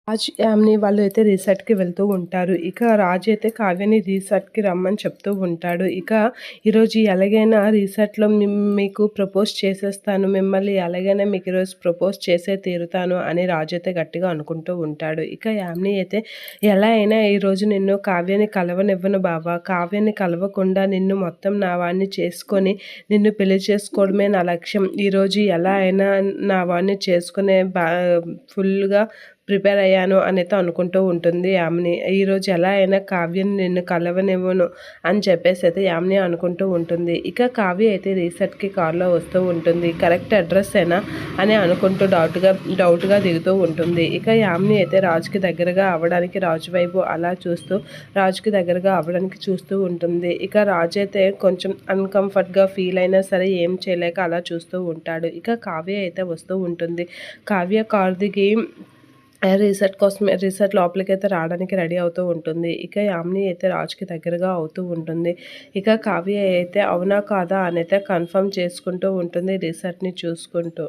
రాజ్, యామిని వాళ్ళు అయితే రిసార్ట్‌కి వెళ్తూ ఉంటారు. ఇక రాజు అయితే కావ్యని రిసార్ట్‌కి రమ్మని చెప్తూ ఉంటాడు. ఇక ఈరోజు ఎలాగైనా రిసార్ట్‌లో మీకు ప్రపోజ్ చేసేస్తాను. మిమ్మల్ని ఎలాగైనా మీకు ఈరోజు ప్రపోజ్ చేసే తీరుతాను అని రాజు అయితే గట్టిగా అనుకుంటూ ఉంటాడు. ఇక యామిని అయితే ఎలా అయినా ఈరోజు నిన్ను కావ్యని కలవనివ్వను బావ. కావ్యని కలవకుండా నిన్ను మొత్తం నా వాడిని చేసుకొని నిన్ను పెళ్లి చేసుకోవడమే నా లక్ష్యం. ఈరోజు ఎలా అయినా నా వాడిని చేసుకునే ఫుల్‌గా ప్రిపేర్ అయ్యాను అనైతే అనుకుంటూ ఉంటుంది యామిని. ఈరోజు ఎలా అయినా కావ్యని నిన్ను కలవనివ్వను అని చెప్పేసి అయితే యామిని అనుకుంటూ ఉంటుంది. ఇక కావ్య అయితే రిసార్ట్‌కి కార్‌లో వస్తూ ఉంటుంది. కరెక్ట్ అడ్రస్సేనా అని అనుకుంటూ డౌట్‌గా దిగుతూ ఉంటుంది. ఇక యామిని అయితే రాజుకి దగ్గరగా అవ్వడానికి రాజు వైపు అలా చూస్తూ రాజుకి దగ్గరగా అవ్వడానికి చూస్తూ ఉంటుంది. ఇక రాజు అయితే కొంచెం అన్‌కంఫర్ట్‌గా ఫీల్ అయినా సరే ఏం చేయలేక అలా చూస్తూ ఉంటాడు. ఇక కావ్య అయితే వస్తూ ఉంటుంది. కావ్య కారు దిగి రిసార్ట్ లోపలికైతే రావడానికి రెడీ అవుతూ ఉంటుంది. ఇక యామిని అయితే రాజుకి దగ్గరగా అవుతూ ఉంటుంది. ఇక కావ్య అయితే అవునా కాదా అనైతే కన్ఫర్మ్ చేసుకుంటూ ఉంటుంది రిసార్ట్‌ని చూసుకుంటూ.